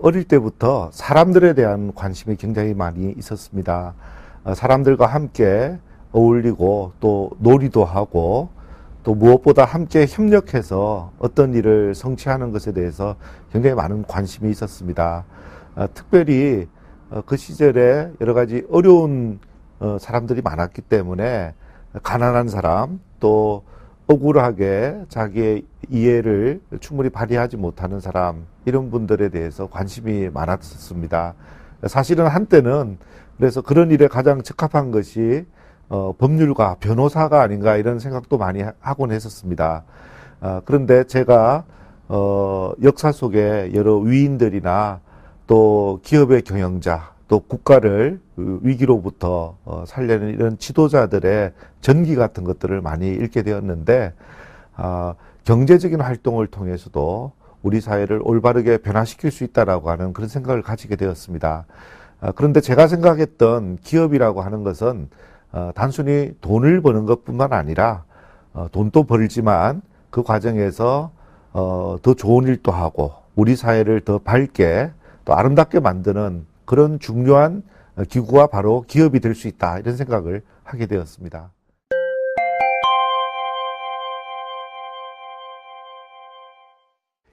어릴 때부터 사람들에 대한 관심이 굉장히 많이 있었습니다. 사람들과 함께 어울리고 또 놀이도 하고 또 무엇보다 함께 협력해서 어떤 일을 성취하는 것에 대해서 굉장히 많은 관심이 있었습니다. 특별히 그 시절에 여러 가지 어려운 사람들이 많았기 때문에 가난한 사람 또 억울하게 자기의 이해를 충분히 발휘하지 못하는 사람 이런 분들에 대해서 관심이 많았습니다. 사실은 한때는 그래서 그런 일에 가장 적합한 것이 법률가, 변호사가 아닌가 이런 생각도 많이 하곤 했었습니다. 그런데 제가 역사 속에 여러 위인들이나 또 기업의 경영자, 또 국가를 위기로부터 살려는 이런 지도자들의 전기 같은 것들을 많이 읽게 되었는데 경제적인 활동을 통해서도 우리 사회를 올바르게 변화시킬 수 있다라고 하는 그런 생각을 가지게 되었습니다. 그런데 제가 생각했던 기업이라고 하는 것은 단순히 돈을 버는 것뿐만 아니라 돈도 벌지만 그 과정에서 더 좋은 일도 하고 우리 사회를 더 밝게 또 아름답게 만드는 그런 중요한 기구가 바로 기업이 될 수 있다 이런 생각을 하게 되었습니다.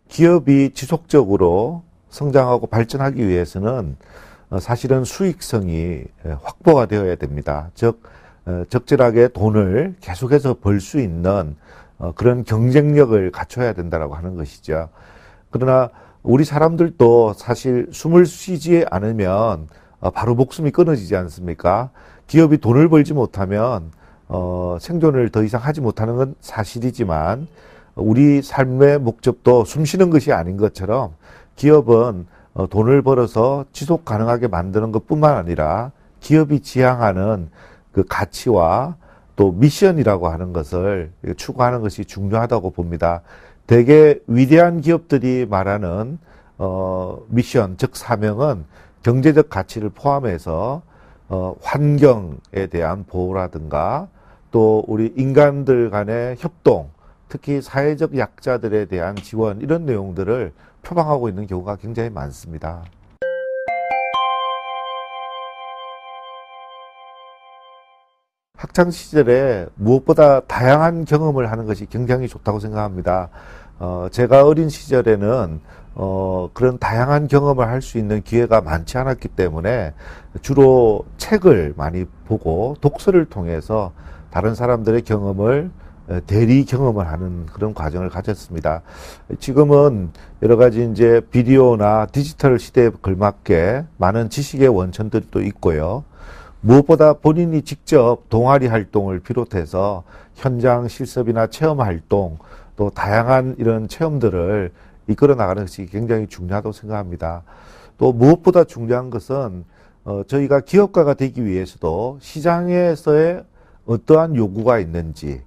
기업이 지속적으로 성장하고 발전하기 위해서는 사실은 수익성이 확보가 되어야 됩니다. 즉 적절하게 돈을 계속해서 벌 수 있는 그런 경쟁력을 갖춰야 된다고 하는 것이죠. 그러나 우리 사람들도 사실 숨을 쉬지 않으면 바로 목숨이 끊어지지 않습니까? 기업이 돈을 벌지 못하면 생존을 더 이상 하지 못하는 건 사실이지만 우리 삶의 목적도 숨 쉬는 것이 아닌 것처럼 기업은 돈을 벌어서 지속 가능하게 만드는 것뿐만 아니라 기업이 지향하는 그 가치와 또 미션이라고 하는 것을 추구하는 것이 중요하다고 봅니다. 대개 위대한 기업들이 말하는 미션, 즉 사명은 경제적 가치를 포함해서 환경에 대한 보호라든가 또 우리 인간들 간의 협동, 특히 사회적 약자들에 대한 지원 이런 내용들을 표방하고 있는 경우가 굉장히 많습니다. 학창 시절에 무엇보다 다양한 경험을 하는 것이 굉장히 좋다고 생각합니다. 제가 어린 시절에는 그런 다양한 경험을 할 수 있는 기회가 많지 않았기 때문에 주로 책을 많이 보고 독서를 통해서 다른 사람들의 경험을 대리 경험을 하는 그런 과정을 가졌습니다. 지금은 여러 가지 이제 비디오나 디지털 시대에 걸맞게 많은 지식의 원천들이 또 있고요. 무엇보다 본인이 직접 동아리 활동을 비롯해서 현장 실습이나 체험 활동 또 다양한 이런 체험들을 이끌어 나가는 것이 굉장히 중요하다고 생각합니다. 또 무엇보다 중요한 것은 저희가 기업가가 되기 위해서도 시장에서의 어떠한 요구가 있는지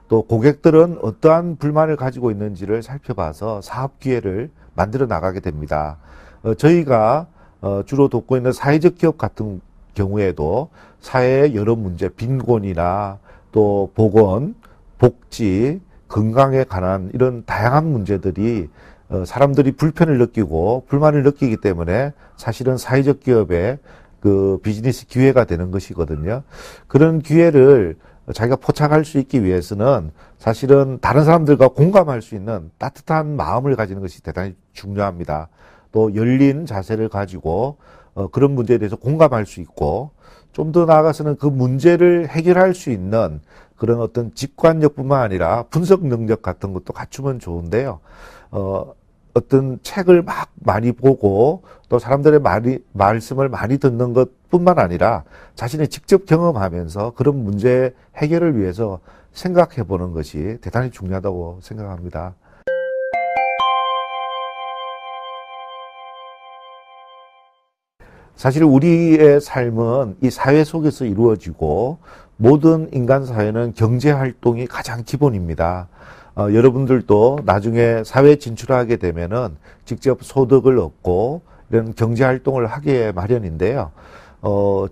또 고객들은 어떠한 불만을 가지고 있는지를 살펴봐서 사업 기회를 만들어 나가게 됩니다. 저희가 주로 돕고 있는 사회적 기업 같은 경우에도 사회의 여러 문제, 빈곤이나 또 보건, 복지, 건강에 관한 이런 다양한 문제들이 사람들이 불편을 느끼고 불만을 느끼기 때문에 사실은 사회적 기업의 그 비즈니스 기회가 되는 것이거든요. 그런 기회를 자기가 포착할 수 있기 위해서는 사실은 다른 사람들과 공감할 수 있는 따뜻한 마음을 가지는 것이 대단히 중요합니다. 또 열린 자세를 가지고 그런 문제에 대해서 공감할 수 있고 좀 더 나아가서는 그 문제를 해결할 수 있는 그런 어떤 직관력뿐만 아니라 분석 능력 같은 것도 갖추면 좋은데요. 어떤 책을 막 많이 보고 또 사람들의 말씀을 많이 듣는 것뿐만 아니라 자신이 직접 경험하면서 그런 문제 해결을 위해서 생각해 보는 것이 대단히 중요하다고 생각합니다. 사실 우리의 삶은 이 사회 속에서 이루어지고 모든 인간 사회는 경제 활동이 가장 기본입니다. 여러분들도 나중에 사회에 진출하게 되면은 직접 소득을 얻고 이런 경제 활동을 하기에 마련인데요.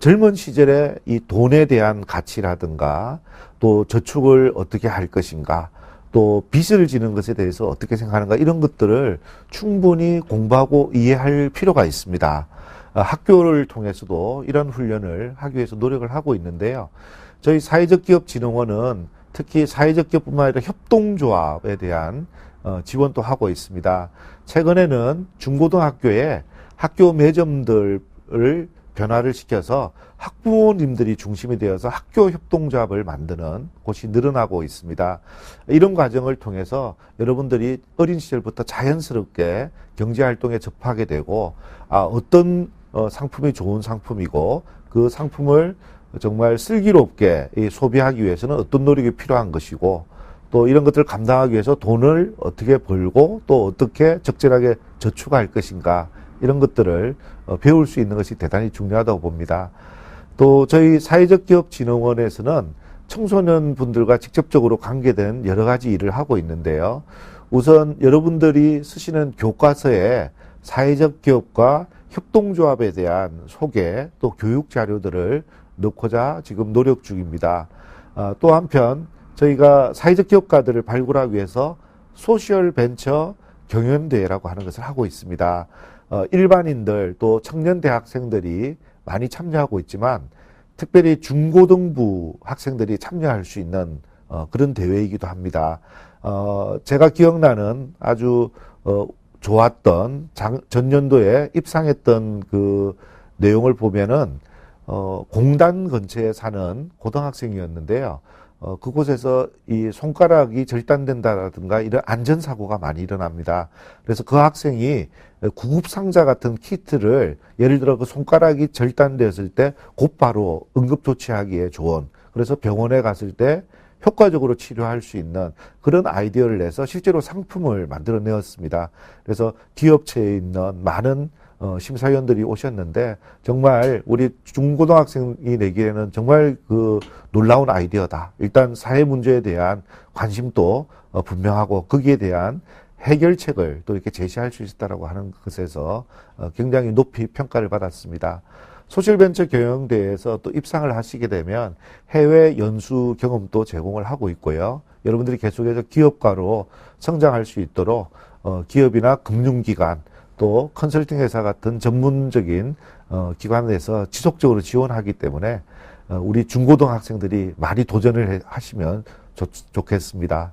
젊은 시절에 이 돈에 대한 가치라든가 또 저축을 어떻게 할 것인가 또 빚을 지는 것에 대해서 어떻게 생각하는가 이런 것들을 충분히 공부하고 이해할 필요가 있습니다. 학교를 통해서도 이런 훈련을 하기 위해서 노력을 하고 있는데요. 저희 사회적기업진흥원은 특히 사회적기업뿐만 아니라 협동조합에 대한 지원도 하고 있습니다. 최근에는 중고등학교에 학교 매점들을 변화를 시켜서 학부모님들이 중심이 되어서 학교 협동조합을 만드는 곳이 늘어나고 있습니다. 이런 과정을 통해서 여러분들이 어린 시절부터 자연스럽게 경제활동에 접하게 되고 어떤 상품이 좋은 상품이고 그 상품을 정말 슬기롭게 소비하기 위해서는 어떤 노력이 필요한 것이고 또 이런 것들을 감당하기 위해서 돈을 어떻게 벌고 또 어떻게 적절하게 저축할 것인가 이런 것들을 배울 수 있는 것이 대단히 중요하다고 봅니다. 또 저희 사회적기업진흥원에서는 청소년 분들과 직접적으로 관계된 여러 가지 일을 하고 있는데요. 우선 여러분들이 쓰시는 교과서에 사회적 기업과 협동조합에 대한 소개 또 교육 자료들을 넣고자 지금 노력 중입니다. 또 한편 저희가 사회적 기업가들을 발굴하기 위해서 소셜 벤처 경연대회라고 하는 것을 하고 있습니다. 일반인들 또 청년 대학생들이 많이 참여하고 있지만 특별히 중고등부 학생들이 참여할 수 있는 그런 대회이기도 합니다. 제가 기억나는 아주 좋았던 전년도에 입상했던 그 내용을 보면은 공단 근처에 사는 고등학생이었는데요. 그곳에서 이 손가락이 절단된다라든가 이런 안전사고가 많이 일어납니다. 그래서 그 학생이 구급상자 같은 키트를 예를 들어 그 손가락이 절단되었을 때 곧바로 응급조치하기에 좋은 그래서 병원에 갔을 때 효과적으로 치료할 수 있는 그런 아이디어를 내서 실제로 상품을 만들어내었습니다. 그래서 기업체에 있는 많은 심사위원들이 오셨는데 정말 우리 중고등학생이 내기에는 정말 그 놀라운 아이디어다. 일단 사회 문제에 대한 관심도 분명하고 거기에 대한 해결책을 또 이렇게 제시할 수 있었다라고 하는 것에서 굉장히 높이 평가를 받았습니다. 소셜벤처 경영대회에서 또 입상을 하시게 되면 해외 연수 경험도 제공을 하고 있고요. 여러분들이 계속해서 기업가로 성장할 수 있도록 기업이나 금융기관 또 컨설팅 회사 같은 전문적인 기관에서 지속적으로 지원하기 때문에 우리 중고등학생들이 많이 도전을 하시면 좋겠습니다.